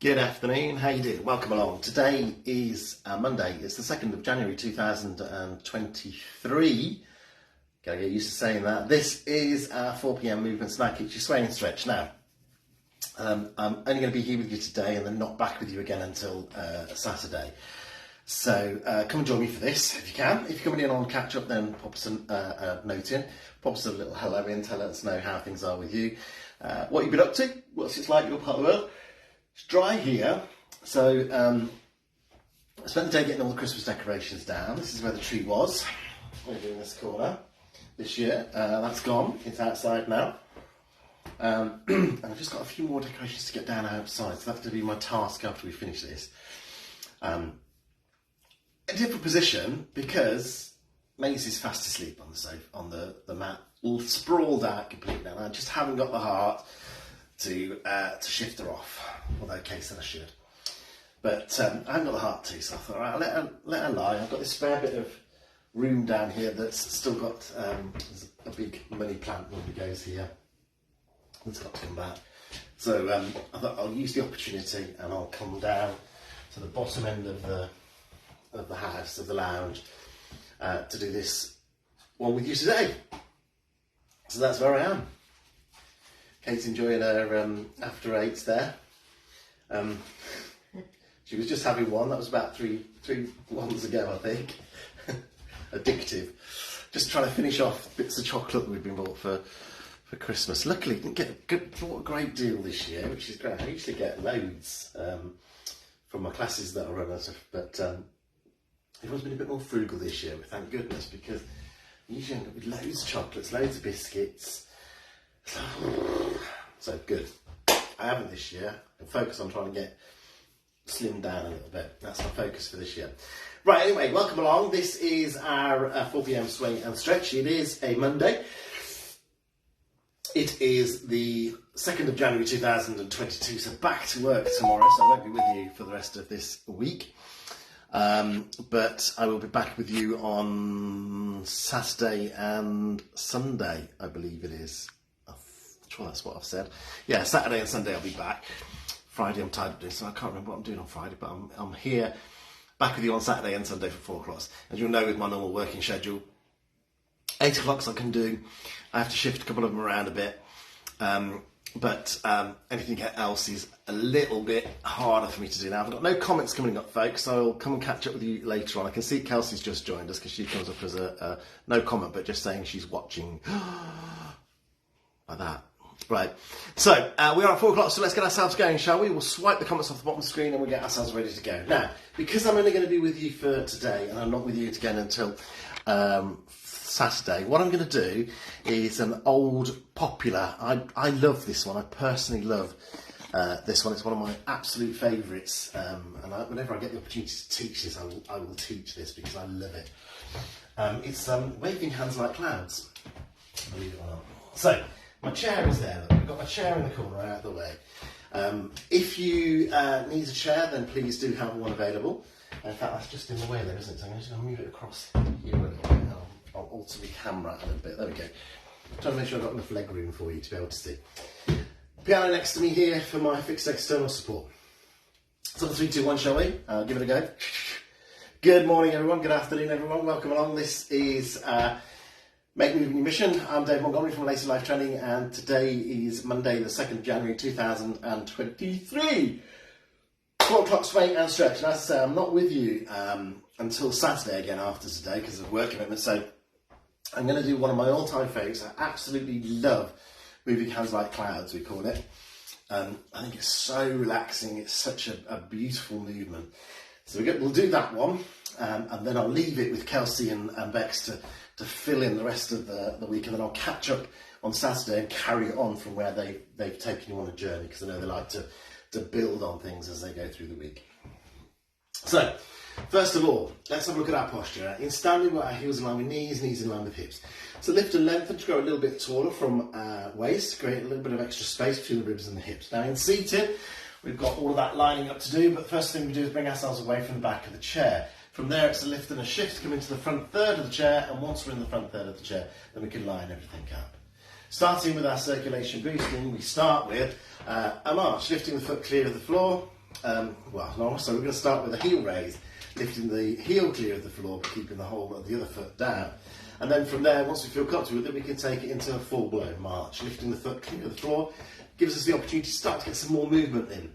Good afternoon, how you doing? Welcome along. Today is Monday, it's the 2nd of January 2023. Gotta get used to saying that. This is our 4pm movement snack, it's your sway and stretch. Now, I'm only going to be here with you today and then not back with you again until Saturday. So come and join me for this if you can. If you're coming in on catch up, then pop us a note in, pop us a little hello in, tell us know how things are with you, what you've been up to, what's it like your part of the world. It's dry here, so I spent the day getting all the Christmas decorations down. This is where the tree was, over in this corner this year. That's gone, it's outside now. And I've just got a few more decorations to get down outside, so that's going to be my task after we finish this. A different position because Maisie's fast asleep on the sofa, on the mat, all sprawled out completely now. I just haven't got the heart to shift her off, although Kate said I should. But I haven't got the heart to, so I thought, all right, let her lie. I've got this spare bit of room down here that's still got there's a big money plant that goes here. It's got to come back. So I thought I'll use the opportunity and I'll come down to the bottom end of the house, of the lounge, to do this one with you today. So that's where I am. Kate's enjoying her after eights there. She was just having one. That was about three ones ago, I think. Addictive. Just trying to finish off bits of chocolate that we've been bought for Christmas. Luckily, didn't get bought a great deal this year, which is great. I usually get loads from my classes that I run, but everyone's been a bit more frugal this year. But thank goodness, because you usually end up with loads of chocolates, loads of biscuits. So good. I haven't this year. I focus on trying to get slimmed down a little bit. That's my focus for this year. Right, anyway, welcome along. This is our 4pm swing and stretch. It is a Monday. It is the 2nd of January 2022, so back to work tomorrow, so I won't be with you for the rest of this week. But I will be back with you on Saturday and Sunday, I believe it is. I'm sure that's what I've said. Yeah, Saturday and Sunday I'll be back. Friday I'm tired of doing, so I can't remember what I'm doing on Friday, but I'm here back with you on Saturday and Sunday for 4 o'clock. As you'll know with my normal working schedule, 8 o'clock I can do. I have to shift a couple of them around a bit. But anything else is a little bit harder for me to do now. I've got no comments coming up, folks, so I'll come and catch up with you later on. I can see Kelsey's just joined us because she comes up as a no comment, but just saying she's watching like that. Right, so we are at 4 o'clock, so let's get ourselves going, shall we? We'll swipe the comments off the bottom of the screen and we'll get ourselves ready to go. Now, because I'm only going to be with you for today and I'm not with you again until Saturday, what I'm going to do is an old popular, I love this one, I personally love this one. It's one of my absolute favourites, and whenever I get the opportunity to teach this, I will teach this because I love it. It's Waving Hands Like Clouds, believe it or not. So, my chair is there. I've got my chair in the corner out of the way. If you need a chair, then please do have one available. In fact, that's just in the way there, isn't it? So I'm just going to move it across here a little bit. I'll alter the camera a little bit. There we go. I'm trying to make sure I've got enough leg room for you to be able to see. Piano next to me here for my fixed external support. So 3, 2, 1, shall we? Give it a go. Good morning, everyone. Good afternoon, everyone. Welcome along. This is Make Moving Your Mission. I'm Dave Montgomery from Lacy Life Training, and today is Monday, the 2nd of January 2023. 4 o'clock swing and stretch. And as I say, I'm not with you until Saturday again after today because of work commitments. So I'm going to do one of my all-time favourites. I absolutely love Moving Hands Like Clouds, we call it. I think it's so relaxing. It's such a beautiful movement. So we'll do that one, and then I'll leave it with Kelsey and Bex to fill in the rest of the week, and then I'll catch up on Saturday and carry it on from where they've taken you on a journey, because I know they like to build on things as they go through the week. So, first of all, let's have a look at our posture. In standing, we've got our heels in line with knees in line with hips. So lift and lengthen to grow a little bit taller from waist, create a little bit of extra space between the ribs and the hips. Now in seated, we've got all of that lining up to do, but the first thing we do is bring ourselves away from the back of the chair. From there, it's a lift and a shift, come into the front third of the chair, and once we're in the front third of the chair, then we can line everything up. Starting with our circulation boosting, we start with a march, lifting the foot clear of the floor, So we're going to start with a heel raise, lifting the heel clear of the floor, but keeping the whole of the other foot down. And then from there, once we feel comfortable with it, we can take it into a full-blown march. Lifting the foot clear of the floor gives us the opportunity to start to get some more movement in.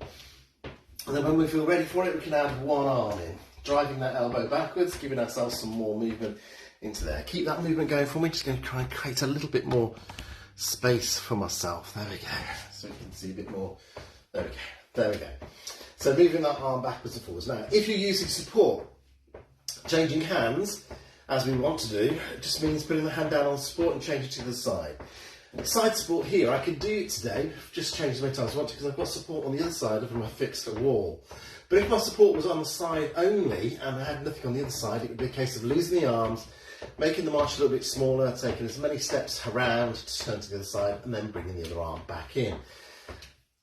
And then when we feel ready for it, we can add one arm in, driving that elbow backwards, giving ourselves some more movement into there. Keep that movement going for me. Just going to try and create a little bit more space for myself. There we go. So you can see a bit more. There we go. There we go. So moving that arm backwards and forwards. Now, if you're using support, changing hands, as we want to do, it just means putting the hand down on support and change it to the side. Side support here, I could do it today, just change as many times as I want to, because I've got support on the other side of my fixed wall. But if my support was on the side only and I had nothing on the other side, it would be a case of losing the arms, making the march a little bit smaller, taking as many steps around to turn to the other side, and then bringing the other arm back in.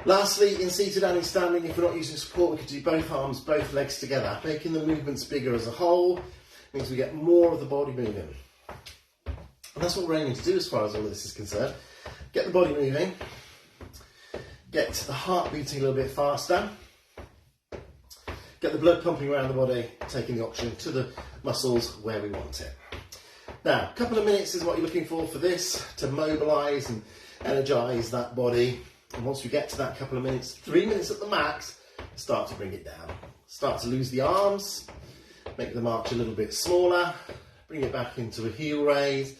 Lastly, in seated and in standing, if we're not using support, we could do both arms, both legs together. Making the movements bigger as a whole means we get more of the body moving. And that's what we're aiming to do as far as all of this is concerned. Get the body moving, get the heart beating a little bit faster, get the blood pumping around the body, taking the oxygen to the muscles where we want it. Now, a couple of minutes is what you're looking for this, to mobilise and energise that body. And once we get to that couple of minutes, 3 minutes at the max, start to bring it down. Start to lose the arms, make the march a little bit smaller, bring it back into a heel raise,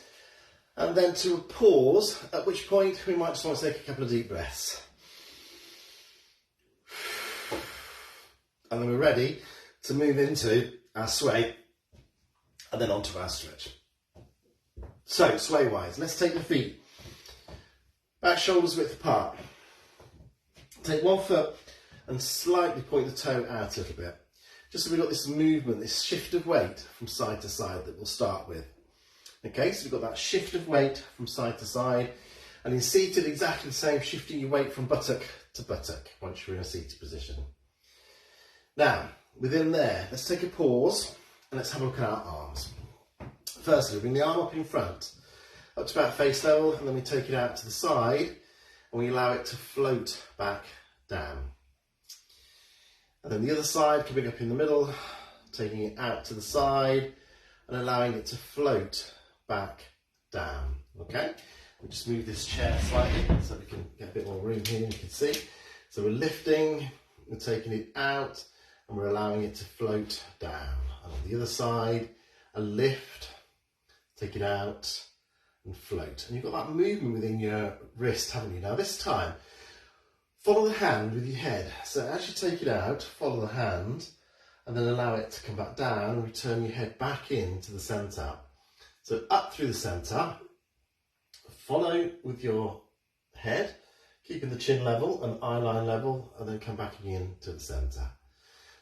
and then to a pause, at which point we might just want to take a couple of deep breaths. And then we're ready to move into our sway, and then onto our stretch. So, sway-wise, let's take the feet back shoulders width apart. Take one foot and slightly point the toe out a little bit. Just so we've got this movement, this shift of weight from side to side that we'll start with. Okay, so we've got that shift of weight from side to side. And in seated, exactly the same, shifting your weight from buttock to buttock once you're in a seated position. Now, within there, let's take a pause and let's have a look at our arms. Firstly, bring the arm up in front, up to about face level, and then we take it out to the side. And we allow it to float back down. And then the other side, coming up in the middle, taking it out to the side and allowing it to float back down. Okay? We'll just move this chair slightly so we can get a bit more room here, you can see. So we're lifting, we're taking it out, and we're allowing it to float down. And on the other side, a lift, take it out, and float. And you've got that movement within your wrist, haven't you? Now this time, follow the hand with your head. So as you take it out, follow the hand, and then allow it to come back down, and return your head back into the centre. So up through the centre, follow with your head, keeping the chin level and eye line level, and then come back again to the centre.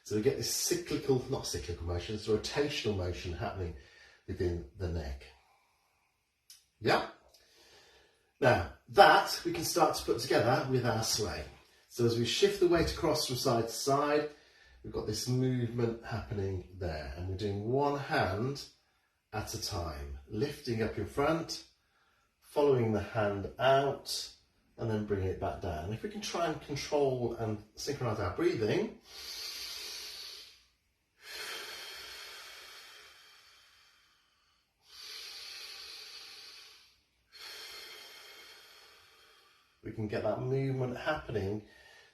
So we get this not cyclical motion, it's a rotational motion happening within the neck. Yeah. Now that we can start to put together with our sway. So as we shift the weight across from side to side, we've got this movement happening there, and we're doing one hand at a time, lifting up in front, following the hand out, and then bringing it back down. If we can try and control and synchronise our breathing, we can get that movement happening.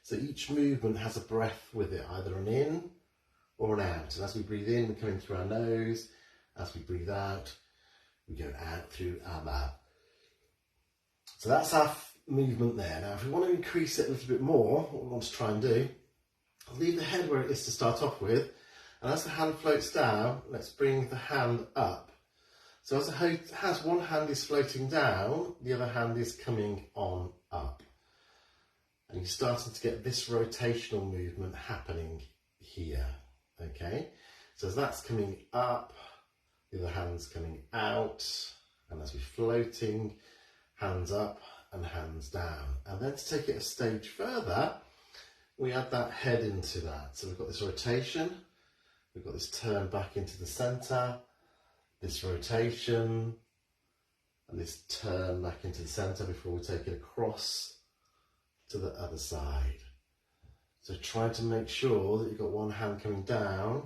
So each movement has a breath with it, either an in or an out. And as we breathe in, we come in through our nose. As we breathe out, we go out through our mouth. So that's our movement there. Now, if we want to increase it a little bit more, what we want to try and do, leave the head where it is to start off with. And as the hand floats down, let's bring the hand up. So as one hand is floating down, the other hand is coming on up. And you're starting to get this rotational movement happening here, okay? So as that's coming up, the other hand's coming out, and as we're floating, hands up and hands down. And then to take it a stage further, we add that head into that. So we've got this rotation, we've got this turn back into the centre, this rotation, and this turn back into the centre before we take it across to the other side. So try to make sure that you've got one hand coming down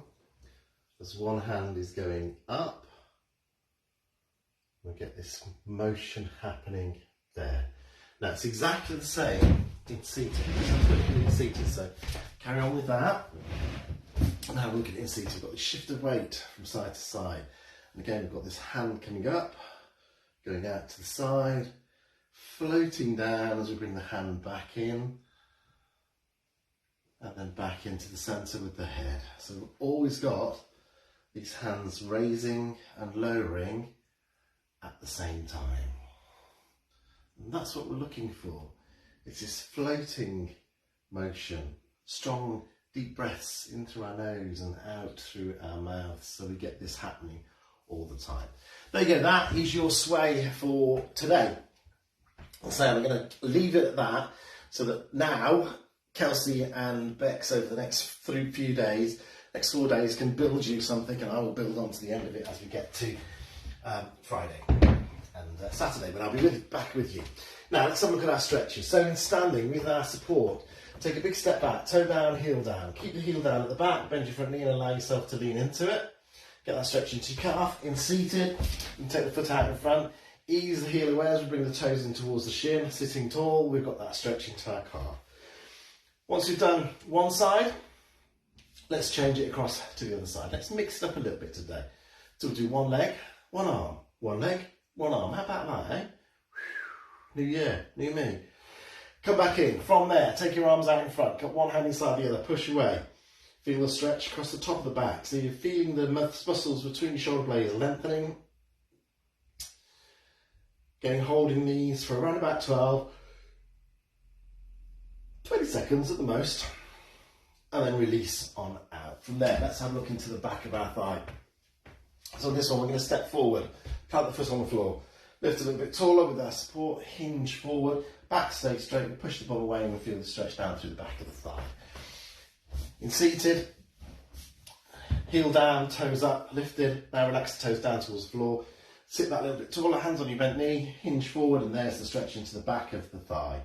as one hand is going up. We'll get this motion happening there. Now it's exactly the same in seated. So carry on with that. Now look at it in seated. We've got this shift of weight from side to side. And again, we've got this hand coming up, going out to the side, floating down as we bring the hand back in, and then back into the centre with the head. So we've always got these hands raising and lowering at the same time. And that's what we're looking for. It's this floating motion, strong deep breaths in through our nose and out through our mouth, so we get this happening all the time. There you go, that is your sway for today. So I'm going to leave it at that, so that now Kelsey and Bex over the next few days, next 4 days, can build you something, and I will build on to the end of it as we get to Friday and Saturday, but I'll be back with you. Now let's have a look at our stretches. So in standing with our support, take a big step back, toe down, heel down. Keep the heel down at the back, bend your front knee and allow yourself to lean into it. Get that stretch into your calf. In seated, you can take the foot out in front, ease the heel away as we bring the toes in towards the shin. Sitting tall, we've got that stretch into our calf. Once we've done one side, let's change it across to the other side. Let's mix it up a little bit today. So we'll do one leg, one arm, one leg, one arm. How about that, eh? New year, new me. Come back in. From there, take your arms out in front. Got one hand inside the other. Push away. Feel the stretch across the top of the back. So you're feeling the muscles between your shoulder blades lengthening. Holding these for around about 20 seconds at the most. And then release on out. From there, let's have a look into the back of our thigh. So on this one, we're going to step forward. Plant the foot on the floor. Lift a little bit taller with our support. Hinge forward. Back stay straight. We push the bum away and we feel the stretch down through the back of the thigh. In seated, heel down, toes up, lifted. Now relax the toes down towards the floor. Sit that little bit taller, hands on your bent knee, hinge forward, and there's the stretch into the back of the thigh.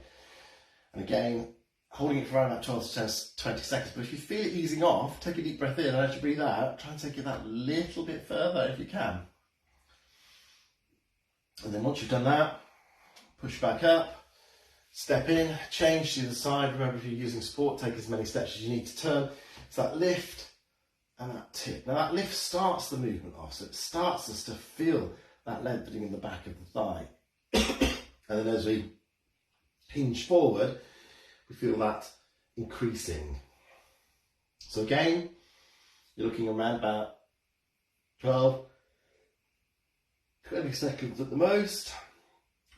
And again, holding it for around about 12 to 20 seconds. But if you feel it easing off, take a deep breath in, and as you breathe out, try and take it that little bit further if you can. And then once you've done that, push back up, step in, change to the side. Remember, if you're using support, take as many steps as you need to turn. It's that lift and that tip. Now that lift starts the movement off, so it starts us to feel that lengthening in the back of the thigh. And then as we hinge forward, we feel that increasing. So again, you're looking around about 12, 20 seconds at the most.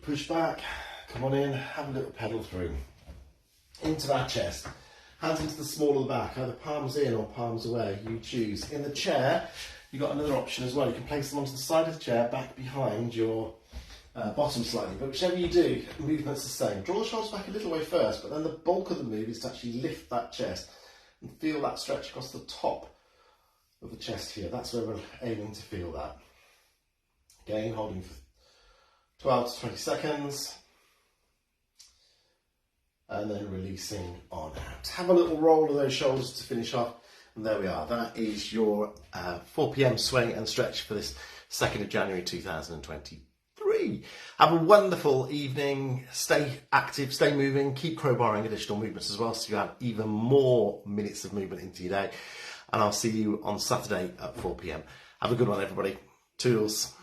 Push back, come on in, have a little pedal through. Into our chest. Hands into the small of the back, either palms in or palms away, you choose. In the chair, you've got another option as well. You can place them onto the side of the chair, back behind your bottom slightly. But whichever you do, the movement's the same. Draw the shoulders back a little way first, but then the bulk of the move is to actually lift that chest and feel that stretch across the top of the chest here. That's where we're aiming to feel that. Again, holding for 12 to 20 seconds. And then releasing on out. Have a little roll of those shoulders to finish off. And there we are. That is your 4 p.m. swing and stretch for this 2nd of January 2023. Have a wonderful evening. Stay active, stay moving. Keep crowbarring additional movements as well, so you have even more minutes of movement into your day. And I'll see you on Saturday at 4 p.m. Have a good one, everybody. Toodles.